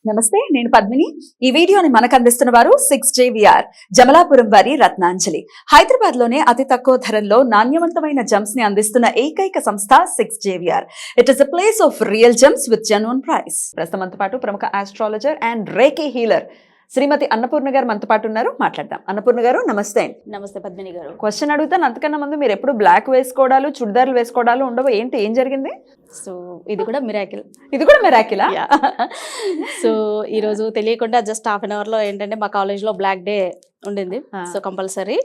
నమస్తే, నేను పద్మిని. ఈ వీడియోని మనకు అందిస్తున్న వారు 6JVR జమలాపురం వారి రత్నాంజలి. హైదరాబాద్ లోనే అతి తక్కువ ధరల్లో నాణ్యవంతమైన జెమ్స్ ని అందిస్తున్న ఏకైక సంస్థ 6JVR. It is a place of real gems with genuine price. ప్రస్తుతంతో పాటు ప్రముఖ astrologer and reiki healer Srimati Annapurna garu మనతో పాటు ఉన్నారు. మాట్లాడదాం. అన్నపూర్ణ గారు నమస్తే. నమస్తే పద్మిని గారు. క్వశ్చన్ అడుగుతాను, అంతకన్నా ముందు మీరు ఎప్పుడు బ్లాక్ వేసుకోవడాలు చుడిదార్లు వేసుకోవడాలు ఉండవు, ఏంటి, ఏం జరిగింది? సో ఇది కూడా మిరాకిల్. ఇది కూడా మిరాకిలా? సో ఈ రోజు తెలియకుండా జస్ట్ హాఫ్ అన్ అవర్ లో ఏంటంటే మా కాలేజ్ లో బ్లాక్ డే ఉండింది. సో కంపల్సరీ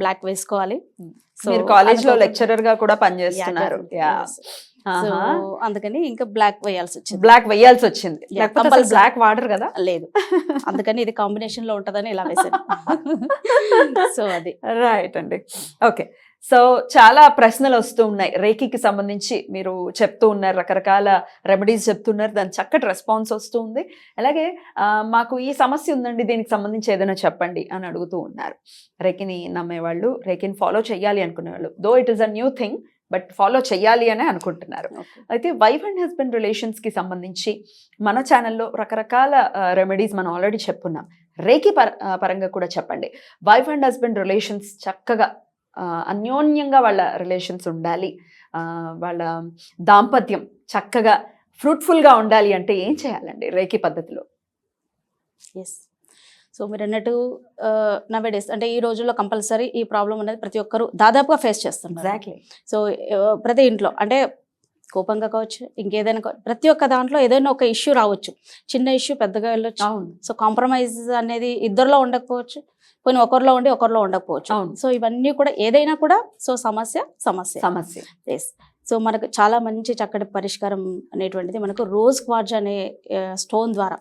బ్లాక్ వేసుకోవాలి. మీరు కాలేజ్ లో లెక్చరర్ గా కూడా పనిచేస్తున్నారు. సో అందుకని ఇంకా బ్లాక్ వేయాల్సి వచ్చింది. బ్లాక్ వేయాల్సి వచ్చింది, బ్లాక్ వాడరు కదా? లేదు, అందుకని ఇది కాంబినేషన్ లో ఉంటదని ఇలా వేసాను. సో అది రైట్ అండి. ఓకే, సో చాలా ప్రశ్నలు వస్తూ ఉన్నాయి రేఖీకి సంబంధించి. మీరు చెప్తూ ఉన్నారు, రకరకాల రెమెడీస్ చెప్తున్నారు, దాని చక్కటి రెస్పాన్స్ వస్తూ ఉంది. అలాగే మాకు ఈ సమస్య ఉందండి, దీనికి సంబంధించి ఏదైనా చెప్పండి అని అడుగుతూ ఉన్నారు. రేఖీని నమ్మేవాళ్ళు, రేఖీని ఫాలో చేయాలి అనుకునేవాళ్ళు, though it is a new thing but follow చేయాలి అనే అనుకుంటున్నారు. అయితే వైఫ్ అండ్ హస్బెండ్ రిలేషన్స్కి సంబంధించి మన ఛానల్లో రకరకాల రెమెడీస్ మనం ఆల్రెడీ చెప్పున్నాం. రేఖీ పరంగా కూడా చెప్పండి. వైఫ్ అండ్ హస్బెండ్ రిలేషన్స్ చక్కగా అన్యోన్యంగా వాళ్ళ రిలేషన్స్ ఉండాలి, వాళ్ళ దాంపత్యం చక్కగా ఫ్రూట్ఫుల్గా ఉండాలి అంటే ఏం చేయాలండి రేఖీ పద్ధతిలో? ఎస్, సో మీరు అన్నట్టు నవేడేస్ అంటే ఈ రోజుల్లో కంపల్సరీ ఈ ప్రాబ్లం అనేది ప్రతి ఒక్కరు దాదాపుగా ఫేస్ చేస్తున్నారు. ఎగ్జాక్ట్లీ. సో ప్రతి ఇంట్లో అంటే కోపంగా కావచ్చు, ఇంకేదైనా ప్రతి ఒక్క దాంట్లో ఏదైనా ఒక ఇష్యూ రావచ్చు. చిన్న ఇష్యూ పెద్దగా వెళ్ళొచ్చు. సో కాంప్రమైజ్ అనేది ఇద్దరిలో ఉండకపోవచ్చు, కొన్ని ఒకరిలో ఉండి ఒకరిలో ఉండకపోవచ్చు. సో ఇవన్నీ కూడా ఏదైనా కూడా సో సమస్య. ఎస్, సో మనకు చాలా మంచి చక్కటి పరిష్కారం అనేటువంటిది మనకు రోజ్ క్వార్ట్జ్ అనే స్టోన్ ద్వారా,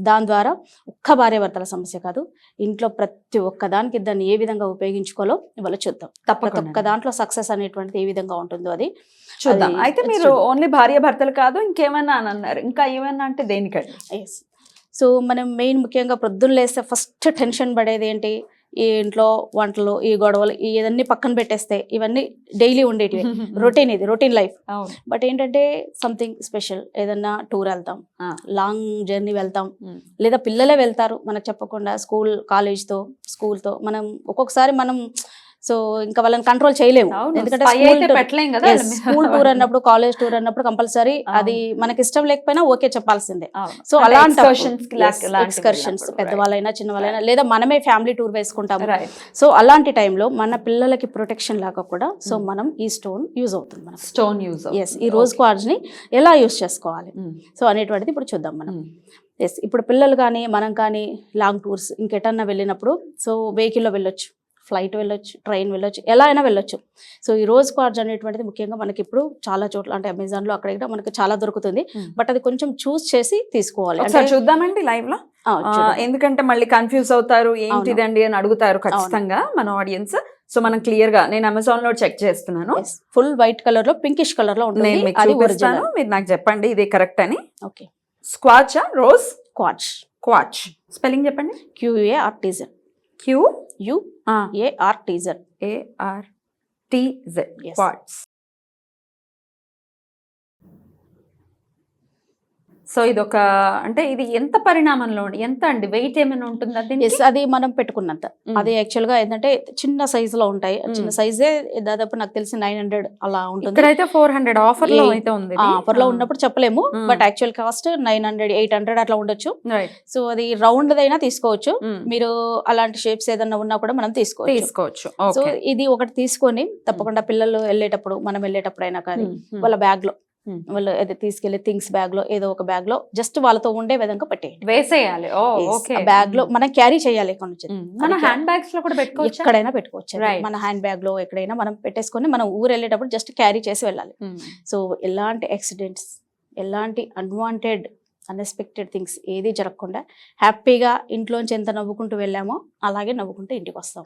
దాని ద్వారా ఒక్క భార్యాభర్తల సమస్య కాదు, ఇంట్లో ప్రతి ఒక్క దానికి దాన్ని ఏ విధంగా ఉపయోగించుకోవాలో ఇవాళ చూద్దాం. ప్రతి ఒక్క దాంట్లో సక్సెస్ అనేటువంటిది ఏ విధంగా ఉంటుందో అది చూద్దాం. అయితే మీరు ఓన్లీ భార్యాభర్తలు కాదు, ఇంకేమైనా అని అన్నారు, ఇంకా ఏమైనా అంటే దేనికండి? ఎస్, సో మనం మెయిన్ ముఖ్యంగా ప్రొద్దున లేస్తే ఫస్ట్ టెన్షన్ పడేది ఏంటి? ఈ ఇంట్లో వంటలు, ఈ గొడవలు, ఇవన్నీ పక్కన పెట్టేస్తే ఇవన్నీ డైలీ ఉండేటివి, రొటీన్, ఇది రొటీన్ లైఫ్. బట్ ఏంటంటే సంథింగ్ స్పెషల్, ఏదన్నా టూర్ వెళ్తాం, లాంగ్ జర్నీ వెళ్తాం, లేదా పిల్లలే వెళ్తారు మనకు చెప్పకుండా, స్కూల్తో మనం ఒక్కొక్కసారి మనం సో ఇంకా వాళ్ళని కంట్రోల్ చేయలేము. ఎందుకంటే స్కూల్ టూర్ అన్నప్పుడు, కాలేజ్ టూర్ అన్నప్పుడు కంపల్సరీ అది మనకి ఇష్టం లేకపోయినా ఓకే చెప్పాల్సిందే. సో అలాంటి ఎక్స్కర్షన్స్ పెద్దవాళ్ళైనా చిన్నవాళ్ళైనా, లేదా మనమే ఫ్యామిలీ టూర్ వేసుకుంటాము. సో అలాంటి టైంలో మన పిల్లలకి ప్రొటెక్షన్ లాగా కూడా సో మనం ఈ స్టోన్ యూజ్ అవుతుంది. ఎస్, ఈ రోజ్ క్వార్ట్జ్ ని ఎలా యూజ్ చేసుకోవాలి సో అనేటువంటిది ఇప్పుడు చూద్దాం మనం. ఎస్, ఇప్పుడు పిల్లలు కానీ మనం కానీ లాంగ్ టూర్స్ ఇంకెటన్నా వెళ్ళినప్పుడు సో వెహికల్లో వెళ్ళొచ్చు, ఫ్లైట్ వెళ్ళొచ్చు, ట్రైన్ వెళ్ళొచ్చు, ఎలా అయినా వెళ్ళొచ్చు. సో ఈ రోజ్ క్వార్ట్జ్ అనేటువంటిది ముఖ్యంగా మనకి ఇప్పుడు చాలా చోట్ల అంటే అమెజాన్లో అక్కడ ఇక్కడ మనకి చాలా దొరుకుతుంది. బట్ అది కొంచెం చూస్ చేసి తీసుకోవాలి. అంటే చూద్దామండి లైవ్ లో, ఎందుకంటే మళ్ళీ కన్ఫ్యూజ్ అవుతారు, ఏంటిదండి అని అడుగుతారు ఖచ్చితంగా మన ఆడియన్స్. సో మనం క్లియర్ గా, నేను అమెజాన్ లో చెక్ చేస్తున్నాను, ఫుల్ వైట్ కలర్ లో పింకిష్ కలర్ లో ఉంటుంది. మీరు నాకు చెప్పండి ఇది కరెక్ట్ అని. Okay, Skoch, rose quartz spelling చెప్పండి. QUARTZ. క్వార్ట్జ్. సో ఇది ఒక, అంటే ఇది ఎంత పరిణామంలో ఎంత అండి, వెయిట్ ఏమైనా ఉంటుందా? అది మనం పెట్టుకున్నంత. అది యాక్చువల్ గా ఏంటంటే చిన్న సైజ్ లో ఉంటాయి, చిన్న సైజే దాదాపు నాకు తెలిసి 900 అలా ఉంటుంది. ఇక్కడైతే 400 ఆఫర్ లో అయితే ఉంది. ఆఫర్ లో ఉన్నప్పుడు చెప్పలేము, బట్ యాక్చువల్ కాస్ట్ 900, 800 అట్లా ఉండొచ్చు. సో అది రౌండ్ అయినా తీసుకోవచ్చు, మీరు అలాంటి షేప్స్ ఏదన్నా ఉన్నా కూడా మనం తీసుకోవచ్చు. సో ఇది ఒకటి తీసుకొని తప్పకుండా పిల్లలు వెళ్ళేటప్పుడు, మనం వెళ్ళేటప్పుడు అయినా కానీ వాళ్ళ బ్యాగ్ లో, వాళ్ళు ఏదో తీసుకెళ్లే థింగ్స్ బ్యాగ్ లో, ఏదో ఒక బ్యాగ్ లో జస్ట్ వాళ్ళతో ఉండే విధంగా పెట్టేయండి, వేసేయాలి. బ్యాగ్ లో మనం క్యారీ చేయాలి. మన హ్యాండ్ బ్యాగ్స్ లో కూడా పెట్టుకోవచ్చు, ఎక్కడైనా పెట్టుకోవచ్చు. మన హ్యాండ్ బ్యాగ్ లో ఎక్కడైనా మనం పెట్టేసుకొని మనం ఊరు వెళ్ళేటప్పుడు జస్ట్ క్యారీ చేసి వెళ్ళాలి. సో ఎలాంటి యాక్సిడెంట్స్, ఎలాంటి అన్వాంటెడ్ అన్ఎక్స్పెక్టెడ్ థింగ్స్ ఏది జరగకుండా హ్యాపీగా ఇంట్లోంచి ఎంత నవ్వుకుంటూ వెళ్ళామో అలాగే నవ్వుకుంటూ ఇంటికి వస్తాం.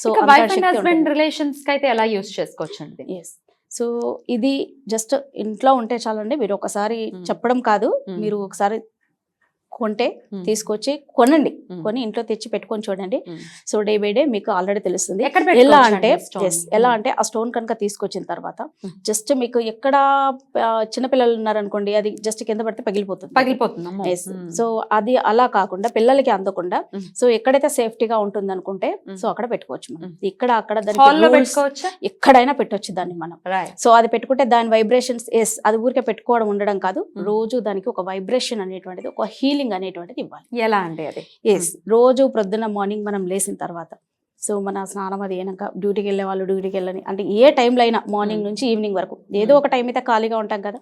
So wife and husband relations కి అయితే ఎలా యూస్ చేసుకోవచ్చు అండి? ఎస్, సో ఇది జస్ట్ ఇంట్లో ఉంటే చాలండి. మీరు ఒకసారి చెప్పడం కాదు, మీరు ఒకసారి కొంటే తీసుకొచ్చి కొనండి. కొని ఇంట్లో తెచ్చి పెట్టుకొని చూడండి. సో డే బై డే మీకు ఆల్రెడీ తెలుస్తుంది. ఎక్కడ ఎలా అంటే పెట్టుకోవచ్చండి stone? ఎలా అంటే ఆ స్టోన్ కనుక తీసుకొచ్చిన తర్వాత జస్ట్ మీకు ఎక్కడ చిన్నపిల్లలు ఉన్నారనుకోండి, అది జస్ట్ కింద పడితే పగిలిపోతుంది. అమ్మో. సో అది అలా కాకుండా పిల్లలకి అందకుండా సో ఎక్కడైతే సేఫ్టీగా ఉంటుంది అనుకుంటే సో అక్కడ పెట్టుకోవచ్చు మనం. ఇక్కడ అక్కడ హాల్లో దానికి పెట్టుకోవచ్చా? ఎక్కడైనా పెట్టొచ్చు దాన్ని మనం. రైట్. సో అది పెట్టుకుంటే దాని వైబ్రేషన్స్ అది ఊరికే పెట్టుకోవడం ఉండడం కాదు, రోజు దానికి ఒక వైబ్రేషన్ అనేటువంటిది, ఒక హీలింగ్ అనేటువంటిది ఇవ్వాలి. ఎలా అంటే అది రోజు ప్రొద్దున మార్నింగ్ మనం లేచిన తర్వాత సో మన స్నానం అది అయినాక డ్యూటీకి వెళ్ళే వాళ్ళు డ్యూటీకి వెళ్ళని అంటే ఏ టైంలో అయినా మార్నింగ్ నుంచి ఈవినింగ్ వరకు ఏదో ఒక టైం అయితే ఖాళీగా ఉంటాం కదా,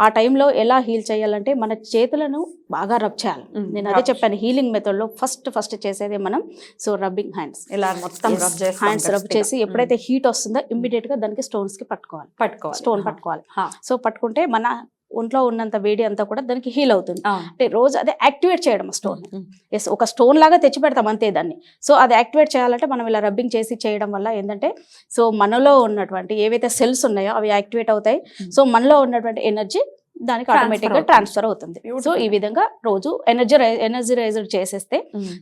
ఆ టైంలో ఎలా హీల్ చేయాలంటే మన చేతులను బాగా రబ్ చేయాలి. నేను అదే చెప్పాను, హీలింగ్ మెథడ్ లో ఫస్ట్ చేసేది మనం సో రబ్బింగ్ హ్యాండ్స్. ఇలా మొత్తం హ్యాండ్స్ రబ్ చేసి ఎప్పుడైతే హీట్ వస్తుందో ఇమ్మీడియట్ గా దానికి స్టోన్స్ కి పట్టుకోవాలి. స్టోన్ పట్టుకోవాలి. సో పట్టుకుంటే మన ఒంట్లో ఉన్నంత వేడి అంతా కూడా దానికి హీల్ అవుతుంది. అంటే రోజు అదే యాక్టివేట్ చేయడం స్టోన్. ఎస్, ఒక స్టోన్ లాగా తెచ్చి పెడతాం అంతే దాన్ని. సో అది యాక్టివేట్ చేయాలంటే మనం ఇలా రబ్బింగ్ చేసి చేయడం వల్ల ఏంటంటే సో మనలో ఉన్నటువంటి ఏవైతే సెల్స్ ఉన్నాయో అవి యాక్టివేట్ అవుతాయి. సో మనలో ఉన్నటువంటి ఎనర్జీ దానికి ఆటోమేటిక్ గా ట్రాన్స్ఫర్ అవుతుంది. సో ఈ విధంగా రోజు ఎనర్జరైజర్ చేసేస్తే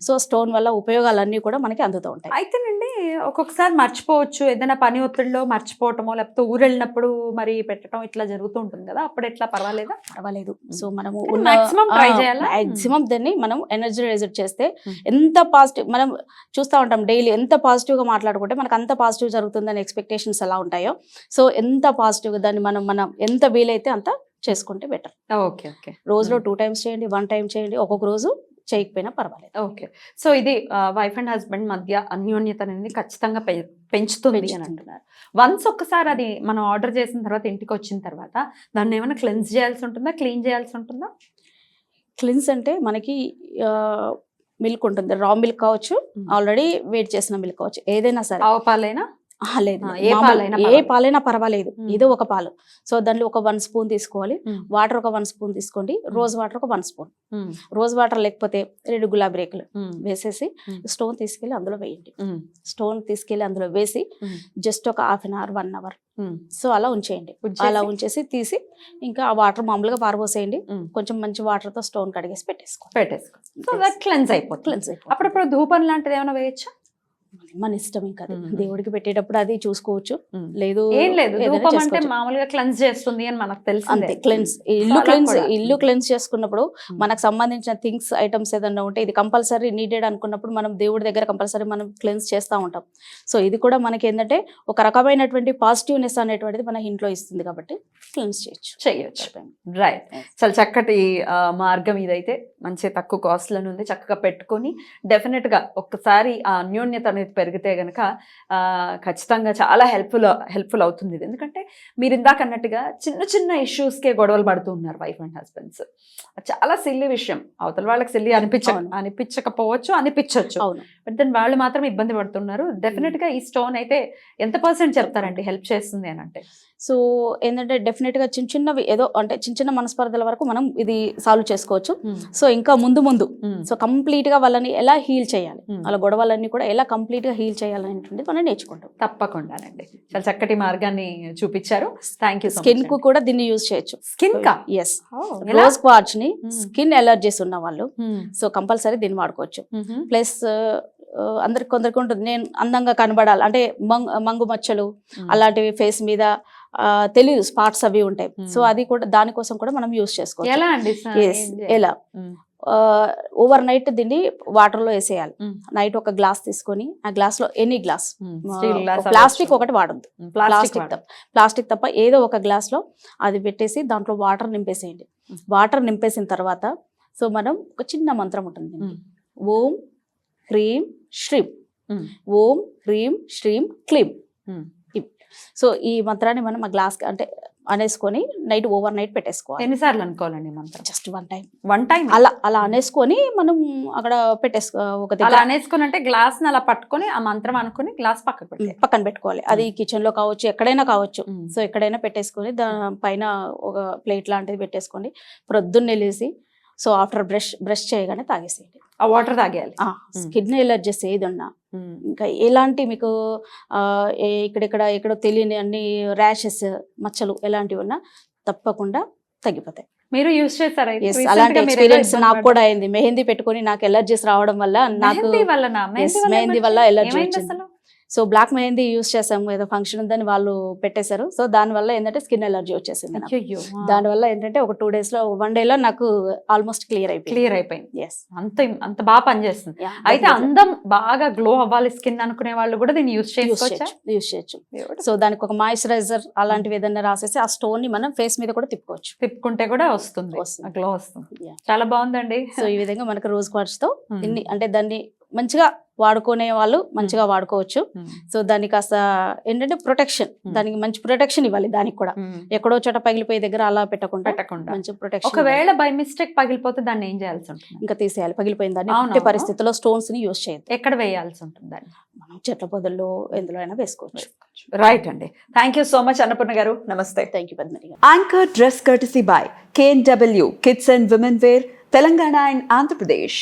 సో స్టోన్ వల్ల ఉపయోగాలన్నీ కూడా మనకి అందుతూ ఉంటాయి. అయితేనండి ఒక్కొక్కసారి మర్చిపోవచ్చు, ఏదైనా పని ఒత్తిడిలో మర్చిపోవటమో లేకపోతే ఊరు వెళ్ళినప్పుడు మరి పెట్టడం ఇట్లా జరుగుతూ ఉంటుంది కదా, అప్పుడు ఎట్లా పర్వాలేదు. సో మనము మాక్సిమం దాన్ని మనం ఎనర్జరైజర్ చేస్తే ఎంత పాజిటివ్ మనం చూస్తూ ఉంటాం డైలీ, ఎంత పాజిటివ్ గా మాట్లాడుకుంటే మనకు అంత పాజిటివ్ జరుగుతుందని ఎక్స్పెక్టేషన్స్ ఎలా ఉంటాయో సో ఎంత పాజిటివ్ గా దాన్ని మనం ఎంత వీలైతే అంత చేసుకుంటే బెటర్. ఓకే. రోజులో 2 times చేయండి, 1 time చేయండి, ఒక్కొక్క రోజు చేయకపోయినా పర్వాలేదు. ఓకే. సో ఇది వైఫ్ అండ్ హస్బెండ్ మధ్య అన్యోన్యత అనేది ఖచ్చితంగా పెంచుతుంది అని అంటున్నారు. వన్స్ ఒక్కసారి అది మనం ఆర్డర్ చేసిన తర్వాత ఇంటికి వచ్చిన తర్వాత దాన్ని ఏమైనా క్లెన్స్ చేయాల్సి ఉంటుందా, క్లీన్ చేయాల్సి ఉంటుందా? క్లిన్స్ అంటే మనకి మిల్క్ ఉంటుంది, రా మిల్క్ కావచ్చు, ఆల్రెడీ వేడి చేసిన మిల్క్ కావచ్చు, ఏదైనా సరే. ఆవు పాలైనా లేదు, ఏ పాలైనా పర్వాలేదు, ఏదో ఒక పాలు. సో దాంట్లో ఒక 1 spoon తీసుకోవాలి, వాటర్ ఒక 1 spoon తీసుకోండి, రోజ్ వాటర్ ఒక 1 spoon. రోజ్ వాటర్ లేకపోతే 2 గులాబీ రేకులు వేసేసి స్టోన్ తీసుకెళ్లి అందులో వేయండి. స్టోన్ తీసుకెళ్లి అందులో వేసి జస్ట్ ఒక 1/2 hour 1 hour సో అలా ఉంచేయండి. అలా ఉంచేసి తీసి ఇంకా ఆ వాటర్ మామూలుగా పారబోసేయండి. కొంచెం మంచి వాటర్ తో స్టోన్ కడిగేసి పెట్టేసుకో. సో దట్ క్లెన్స్ అయిపోతుంది. అప్పుడప్పుడు ధూపం లాంటిది ఏమైనా వేయచ్చా? మన ఇష్టం. ఇంకా దేవుడికి పెట్టేటప్పుడు అది చూసుకోవచ్చు. లేదు ధూపం అంటే మామూలుగా క్లెన్స్ చేస్తుంది అని మనకు తెలుసు. అంతే, ఇల్లు క్లెన్స్ చేసుకున్నప్పుడు మనకు సంబంధించిన థింగ్స్ ఐటమ్స్ ఏదన్నా ఉంటే ఇది కంపల్సరీ నీడెడ్ అనుకున్నప్పుడు మనం దేవుడి దగ్గర కంపల్సరీ మనం క్లెన్స్ చేస్తూ ఉంటాం. సో ఇది కూడా మనకి ఏంటంటే ఒక రకమైనటువంటి పాజిటివ్నెస్ అనేటువంటిది మన ఇంట్లో ఇస్తుంది కాబట్టి క్లెన్స్ చేయొచ్చు. రైట్. చాలా చక్కటి మార్గం ఇదైతే, మంచి తక్కువ కాస్ట్ లో ఉంది, చక్కగా పెట్టుకొని డెఫినెట్ గా ఒక్కసారి ఆ అన్యోన్యత అనేది పెరిగితే గనక ఖచ్చితంగా చాలా హెల్ప్ఫుల్ అవుతుంది ఇది. ఎందుకంటే మీరు ఇందాక అన్నట్టుగా చిన్న ఇష్యూస్కే గొడవలు పడుతూ ఉన్నారు వైఫ్ అండ్ హస్బెండ్స్. చాలా సిల్లీ విషయం, అవతల వాళ్ళకి సిల్లీ అనిపించకపోవచ్చు, అనిపించవచ్చు, బట్ దెన్ వాళ్ళు మాత్రం ఇబ్బంది పడుతున్నారు. డెఫినెట్ గా ఈ స్టోన్ అయితే ఎంత % చెప్తారండి హెల్ప్ చేస్తుంది అని అంటే? సో ఏంటంటే డెఫినెట్ గా చిన్నవి ఏదో అంటే చిన్న మనస్పర్ధల వరకు మనం ఇది సాల్వ్ చేసుకోవచ్చు. సో ఇంకా ముందు సో కంప్లీట్ గా వాళ్ళని ఎలా హీల్ చేయాలి, వాళ్ళ గొడవలన్నీ కూడా ఎలా కంప్లీట్ గా హీల్ చేయాలనేటువంటిది మనం నేర్చుకుంటాం. తప్పకుండానండి, చాలా చక్కటి మార్గాన్ని చూపించారు. Thank you. స్కిన్ కు కూడా దీన్ని యూజ్ చేయొచ్చు. స్కిన్ కా? ఎస్, రోజ్ క్వార్ట్జ్ ని స్కిన్ ఎలర్జీస్ ఉన్న వాళ్ళు సో కంపల్సరీ దీన్ని వాడుకోవచ్చు. ప్లస్ కొందరికి ఉంటుంది, నేను అందంగా కనబడాలి అంటే మంగు మచ్చలు అలాంటివి ఫేస్ మీద తెలియదు, స్పాట్స్ అవి ఉంటాయి. సో అది కూడా దానికోసం కూడా మనం యూజ్ చేసుకోవచ్చు. ఎలా అండి? ఎలా ఓవర్ నైట్ దీన్ని వాటర్ లో వేసేయాలి. నైట్ ఒక గ్లాస్ తీసుకొని ఆ గ్లాస్ లో ఎనీ గ్లాస్, ప్లాస్టిక్ ఒకటి వాడద్దు, ప్లాస్టిక్ తప్ప ఏదో ఒక గ్లాస్ లో అది పెట్టేసి దాంట్లో వాటర్ నింపేసేయండి. వాటర్ నింపేసిన తర్వాత సో మనం ఒక చిన్న మంత్రం ఉంటుంది, ఓం హ్రీం శ్రీం, ఓం హ్రీం శ్రీం క్లీం. సో ఈ మంత్రాన్ని మనం ఆ గ్లాస్ అంటే అనేసుకొని నైట్ ఓవర్ నైట్ పెట్టేసుకోవాలి. ఎన్నిసార్లు అనుకోవాలండి మంత్రం? జస్ట్ వన్ టైం అలా అనేసుకొని మనం అక్కడ అనేసుకొని అంటే గ్లాస్ అలా పట్టుకొని ఆ మంత్రం అనుకుని గ్లాస్ పక్కన పెట్టుకోవాలి. అది కిచెన్ లో కావచ్చు, ఎక్కడైనా కావచ్చు. సో ఎక్కడైనా పెట్టేసుకొని దాని పైన ఒక ప్లేట్ లాంటిది పెట్టేసుకోండి. ప్రొద్దున్నే లేసి సో ఆఫ్టర్ బ్రష్ చేయగానే తాగేసేయండి. ఆ వాటర్ తాగేయాలి. స్కిన్ ఎలర్జీస్ ఏదన్నా, ఇంకా ఎలాంటి మీకు ఎక్కడో తెలియని అన్ని ర్యాషెస్ మచ్చలు ఎలాంటివి ఉన్నా తప్పకుండా తగ్గిపోతాయి. మీరు యూస్ చేశారా ఇది? Yes, Recent అలాంటి గా మీరు ఎలా ఎక్స్పీరియన్స్ ఇబ్బంది నాకు పడ్డారు? కూడా అయింది. మెహందీ పెట్టుకొని నాకు ఎలర్జీస్ రావడం వల్ల నాకు మెహందీ వల్లనా? మెహందీ వల్ల ఎలర్జీ ఏమైంది వచ్చింది. అసలు? సో బ్లాక్ మెహందీ యూస్ చేసాము, ఏదో ఫంక్షన్ ఉందని వాళ్ళు పెట్టేశారు. సో దాని వల్ల ఏంటంటే స్కిన్ ఎలర్జీ వచ్చేసింది నాకు. అయ్యో, దాని వల్ల ఏంటంటే ఒక 2 days లో 1 day లో నాకు ఆల్మోస్ట్ క్లియర్ అయిపోయింది. క్లియర్ అయిపోయింది. ఎస్, అంత బాగా పనిచేస్తుంది. అయితే అందం బాగా గ్లో అవ్వాలి స్కిన్ అనుకునే వాళ్ళు కూడా దీన్ని యూస్ చేసుకోవచ్చా? యూస్ చేయొచ్చు. సో దానికి ఒక మాయిశ్చరైజర్ అలాంటివి ఏదైనా రాసేసి ఆ స్టోన్ ని మనం ఫేస్ మీద కూడా తిప్పుకోవచ్చు. తిప్పుకుంటే కూడా వస్తుంది, వస్తుంది. గ్లో వస్తుంది. Yeah. చాలా బాగుందండి. సో ఈ విధంగా మనకు రోజ్ క్వార్ట్స్ తో ఇన్ని అంటే దాన్ని మంచిగా వాడుకునే వాళ్ళు మంచిగా వాడుకోవచ్చు. సో దానికి కాస్త ఏంటంటే ప్రొటెక్షన్, దానికి మంచి ప్రొటెక్షన్ ఇవ్వాలి. దానికి కూడా ఎక్కడో చోట పగిలిపోయే దగ్గర అలా పెట్టకుండా మంచి ప్రొటెక్షన్. ఒకవేళ బై మిస్టేక్ పగిలిపోతే దాన్ని ఏం చేయాల్సి ఉంటుంది? ఇంకా తీసేయాలి. పగిలిపోయిన దాన్ని అవును, ఎట్టి పరిస్థితుల్లో స్టోన్స్ ని యూజ్ చేయొద్దు. ఎక్కడ వేయాల్సి ఉంటుంది దాన్ని? మనం చెట్ల పొదల్లో ఎందులో అయినా వేసుకోవచ్చు. రైట్ అండి. Thank you so much Annapurna గారు. నమస్తే. థ్యాంక్ యూ పద్మిని గారు. Anchor dress courtesy by K&W Kids and Women Wear, Telangana and Andhra Pradesh.